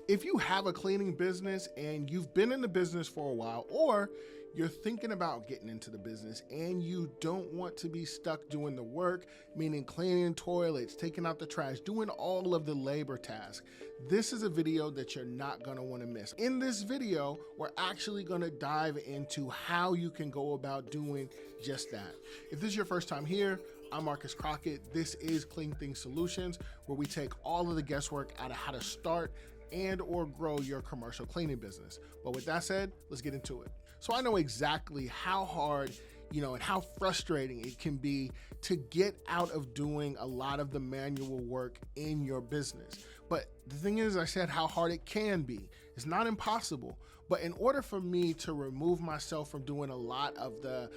If you have a cleaning business and you've been in the business for a while, or you're thinking about getting into the business and you don't want to be stuck doing the work, meaning cleaning toilets, taking out the trash, doing all of the labor tasks, this is a video that you're not gonna wanna miss. In this video, we're actually gonna dive into how you can go about doing just that. If this is your first time here, I'm Marcus Crockett. This is Clean Things Solutions, where we take all of the guesswork out of how to start and or grow your commercial cleaning business. But with that said, let's get into it. So I know exactly how hard, and how frustrating it can be to get out of doing a lot of the manual work in your business. But the thing is, I said how hard it can be. It's not impossible. But in order for me to remove myself from doing a lot of the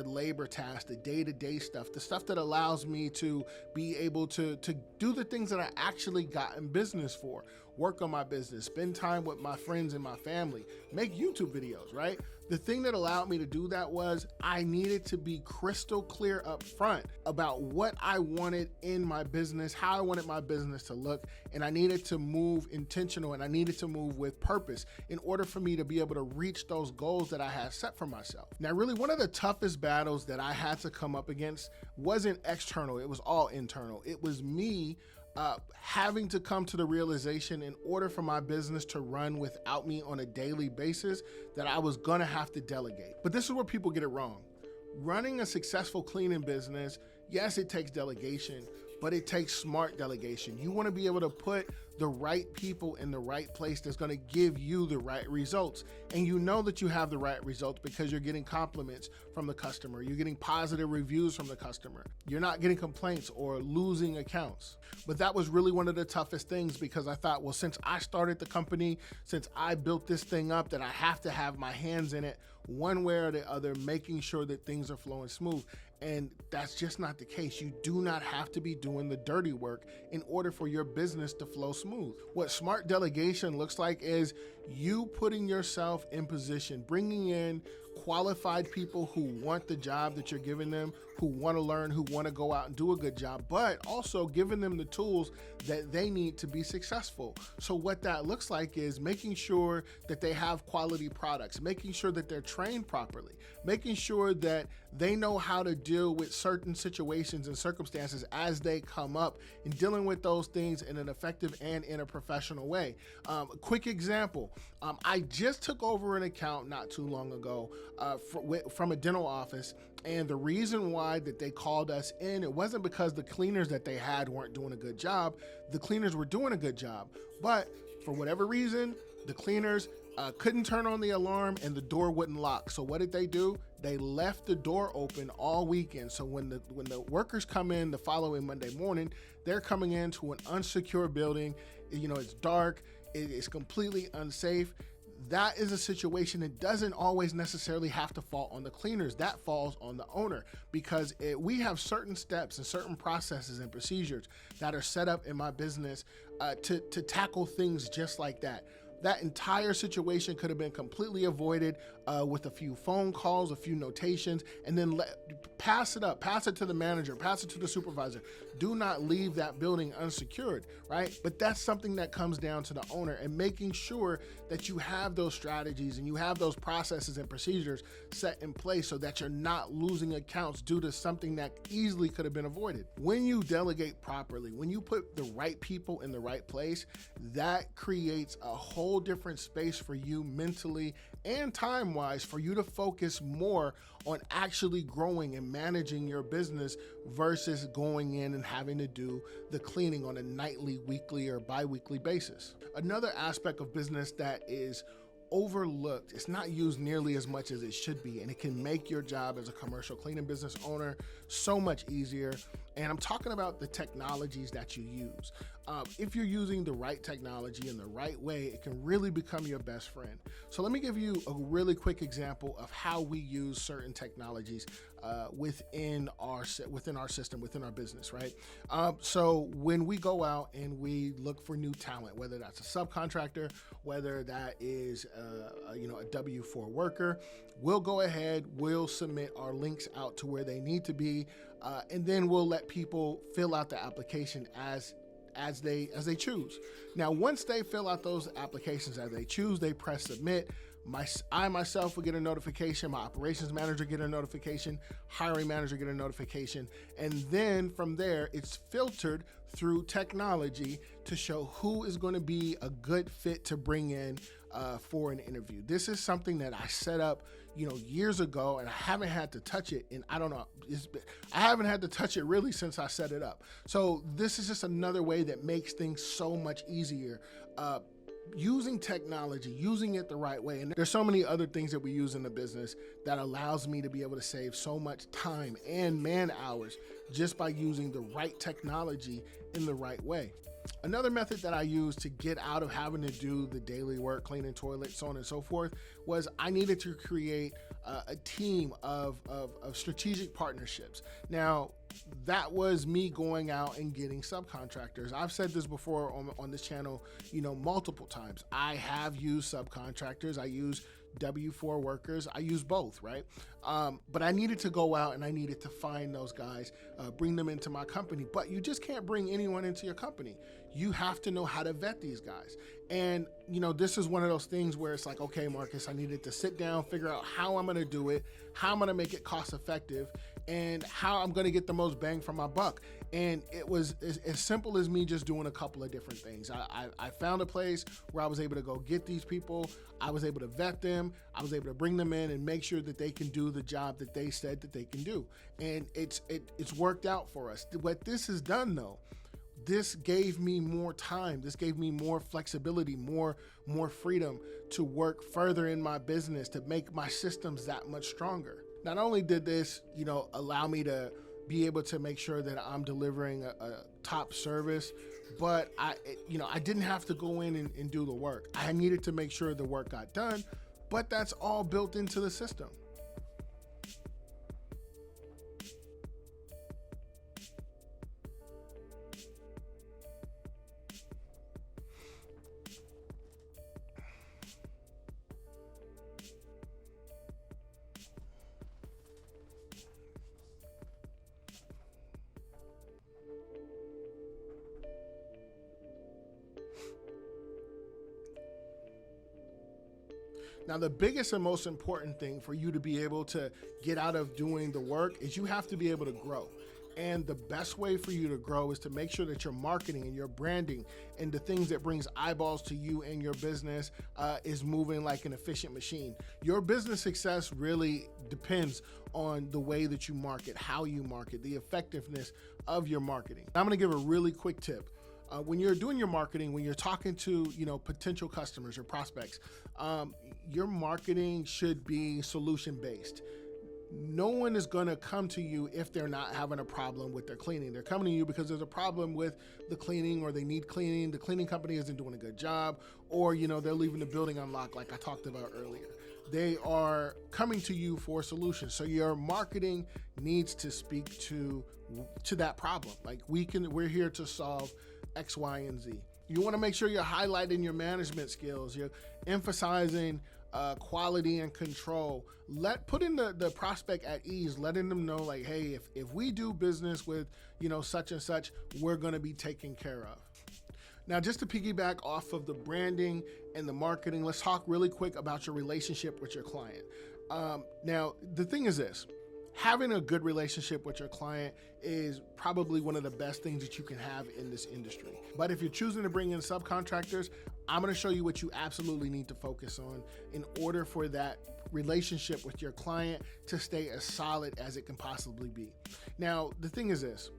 labor tasks, the day-to-day stuff, the stuff that allows me to be able to do the things that I actually got in business for, work on my business, spend time with my friends and my family, make YouTube videos, right? The thing that allowed me to do that was I needed to be crystal clear up front about what I wanted in my business, how I wanted my business to look, and I needed to move intentional and I needed to move with purpose in order for me to be able to reach those goals that I had set for myself. Now, really, one of the toughest battles that I had to come up against wasn't external, it was all internal. It was me having to come to the realization, in order for my business to run without me on a daily basis, that I was gonna have to delegate. But this is where people get it wrong. Running a successful cleaning business, yes, it takes delegation, but it takes smart delegation. You wanna be able to put the right people in the right place that's gonna give you the right results. And you know that you have the right results because you're getting compliments from the customer. You're getting positive reviews from the customer. You're not getting complaints or losing accounts. But that was really one of the toughest things, because I thought, well, since I started the company, since I built this thing up, that I have to have my hands in it one way or the other, making sure that things are flowing smooth. And that's just not the case. You do not have to be doing the dirty work in order for your business to flow smooth. What smart delegation looks like is you putting yourself in position, bringing in qualified people who want the job that you're giving them, who want to learn, who want to go out and do a good job, but also giving them the tools that they need to be successful. So what that looks like is making sure that they have quality products, making sure that they're trained properly, making sure that they know how to deal with certain situations and circumstances as they come up, and dealing with those things in an effective and in a professional way. A quick example, I just took over an account not too long ago from a dental office, and the reason why that they called us in, it wasn't because the cleaners that they had weren't doing a good job. The cleaners were doing a good job, but for whatever reason, the cleaners couldn't turn on the alarm and the door wouldn't lock. So what did they do? They left the door open all weekend. So when the workers come in the following Monday morning, they're coming into an unsecured building. It's dark, it's completely unsafe. That is a situation that doesn't always necessarily have to fall on the cleaners. That falls on the owner, because we have certain steps and certain processes and procedures that are set up in my business to tackle things just like that. That entire situation could have been completely avoided with a few phone calls, a few notations, and then pass it to the manager, pass it to the supervisor. Do not leave that building unsecured, right? But that's something that comes down to the owner, and making sure that you have those strategies and you have those processes and procedures set in place so that you're not losing accounts due to something that easily could have been avoided. When you delegate properly, when you put the right people in the right place, that creates a whole different space for you mentally and time-wise, for you to focus more on actually growing and managing your business versus going in and having to do the cleaning on a nightly, weekly, or bi-weekly basis. Another aspect of business that is overlooked, it's not used nearly as much as it should be, and it can make your job as a commercial cleaning business owner so much easier. And I'm talking about the technologies that you use. If you're using the right technology in the right way, it can really become your best friend. So let me give you a really quick example of how we use certain technologies within our system, within our business, right? So when we go out and we look for new talent, whether that's a subcontractor, whether that is a W-4 worker, we'll go ahead, we'll submit our links out to where they need to be, and then we'll let people fill out the application as as they choose. Now, once they fill out those applications as they choose, they press submit. I myself will get a notification, my operations manager get a notification, hiring manager get a notification, and then from there it's filtered through technology to show who is going to be a good fit to bring in for an interview. This is something that I set up, years ago, and I haven't had to touch it. And I don't know, I haven't had to touch it really since I set it up. So this is just another way that makes things so much easier. Using technology, using it the right way. And there's so many other things that we use in the business that allows me to be able to save so much time and man hours just by using the right technology in the right way. Another method that I used to get out of having to do the daily work, cleaning toilets, so on and so forth, was I needed to create a team of strategic partnerships. Now, that was me going out and getting subcontractors. I've said this before on this channel, multiple times. I have used subcontractors. I use W4 workers. I use both, right? But I needed to go out and I needed to find those guys, bring them into my company. But you just can't bring anyone into your company. You have to know how to vet these guys. And, this is one of those things where it's like, okay, Marcus, I needed to sit down, figure out how I'm going to do it, how I'm going to make it cost effective, and how I'm going to get the most bang for my buck. And it was as simple as me just doing a couple of different things. I found a place where I was able to go get these people. I was able to vet them. I was able to bring them in and make sure that they can do the job that they said that they can do. And it's worked out for us. What this has done though, this gave me more time. This gave me more flexibility, more freedom to work further in my business, to make my systems that much stronger. Not only did this, allow me to be able to make sure that I'm delivering a top service, but I didn't have to go in and do the work. I needed to make sure the work got done, but that's all built into the system. Now, the biggest and most important thing for you to be able to get out of doing the work is you have to be able to grow. And the best way for you to grow is to make sure that your marketing and your branding and the things that brings eyeballs to you and your business is moving like an efficient machine. Your business success really depends on the way that you market, how you market, the effectiveness of your marketing. I'm going to give a really quick tip. When you're doing your marketing, when you're talking to potential customers or prospects, your marketing should be solution-based. No one is going to come to you if they're not having a problem with their cleaning. They're coming to you because there's a problem with the cleaning, or they need cleaning. The cleaning company isn't doing a good job, or they're leaving the building unlocked, like I talked about earlier. They are coming to you for solutions. So your marketing needs to speak to that problem. Like we're here to solve X, Y, and Z. You want to make sure you're highlighting your management skills. You're emphasizing quality and control. Putting the prospect at ease, letting them know like, hey, if we do business with such and such, we're going to be taken care of. Now, just to piggyback off of the branding and the marketing, let's talk really quick about your relationship with your client. Now, the thing is this. Having a good relationship with your client is probably one of the best things that you can have in this industry. But if you're choosing to bring in subcontractors, I'm going to show you what you absolutely need to focus on in order for that relationship with your client to stay as solid as it can possibly be. Now, the thing is this.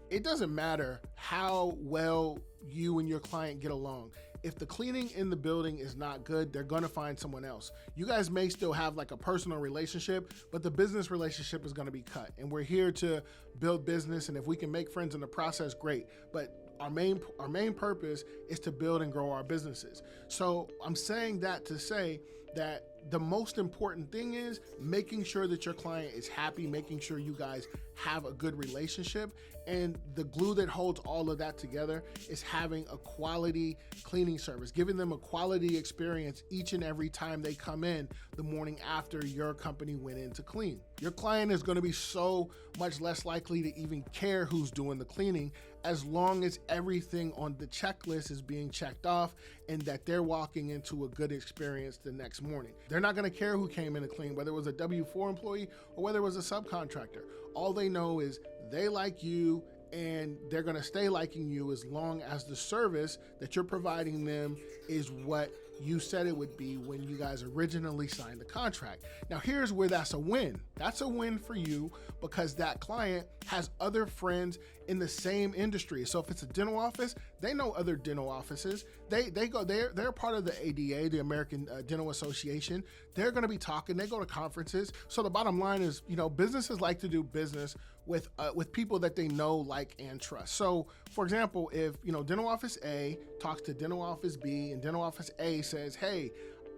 It doesn't matter how well you and your client get along. If the cleaning in the building is not good, they're going to find someone else. You guys may still have like a personal relationship, but the business relationship is going to be cut. And we're here to build business. And if we can make friends in the process, great. But our main purpose is to build and grow our businesses. So I'm saying that to say that the most important thing is making sure that your client is happy, making sure you guys have a good relationship. And the glue that holds all of that together is having a quality cleaning service, giving them a quality experience each and every time they come in the morning after your company went in to clean. Your client is going to be so much less likely to even care who's doing the cleaning as long as everything on the checklist is being checked off and that they're walking into a good experience the next morning. They're not gonna care who came in to clean, whether it was a W-4 employee or whether it was a subcontractor. All they know is they like you and they're gonna stay liking you as long as the service that you're providing them is what you said it would be when you guys originally signed the contract. Now here's where that's a win. That's a win for you because that client has other friends in the same industry. So if it's a dental office, they know other dental offices. They're part of the ADA, the American Dental Association. They're gonna be talking, they go to conferences. So the bottom line is, businesses like to do business with people that they know, like, and trust. So for example, if dental office A talks to dental office B and dental office A says, hey,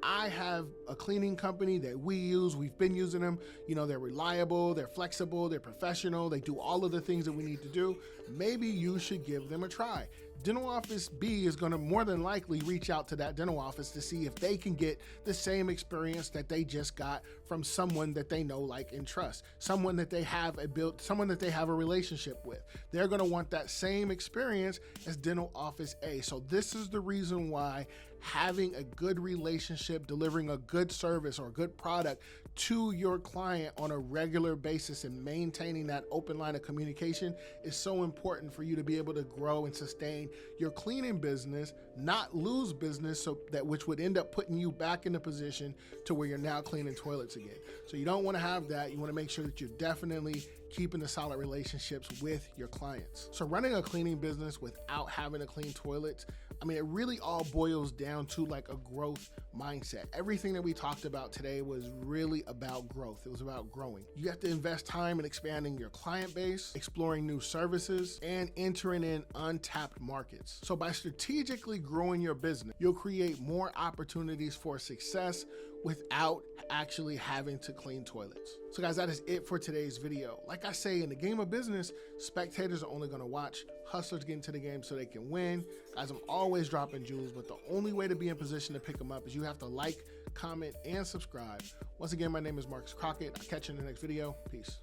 I have a cleaning company that we use. We've been using them. They're reliable, they're flexible, they're professional. They do all of the things that we need to do. Maybe you should give them a try. Dental office B is going to more than likely reach out to that dental office to see if they can get the same experience that they just got from someone that they know, like, and trust, someone that they have someone that they have a relationship with. They're going to want that same experience as dental office A. So this is the reason why having a good relationship, delivering a good service or a good product to your client on a regular basis and maintaining that open line of communication is so important for you to be able to grow and sustain your cleaning business, not lose business, which would end up putting you back in a position to where you're now cleaning toilets again. So you don't want to have that. You want to make sure that you're definitely keeping the solid relationships with your clients. So running a cleaning business without having to clean toilets, it really all boils down to like a growth mindset. Everything that we talked about today was really about growth. It was about growing. You have to invest time in expanding your client base, exploring new services, and entering in untapped markets. So by strategically growing your business, you'll create more opportunities for success without actually having to clean toilets. So guys, that is it for today's video. Like I say, in the game of business, spectators are only gonna watch. Hustlers get into the game so they can win. Guys, I'm always dropping jewels, but the only way to be in position to pick them up is you have to like, comment, and subscribe. Once again, my name is Marcus Crockett. I'll catch you in the next video. Peace.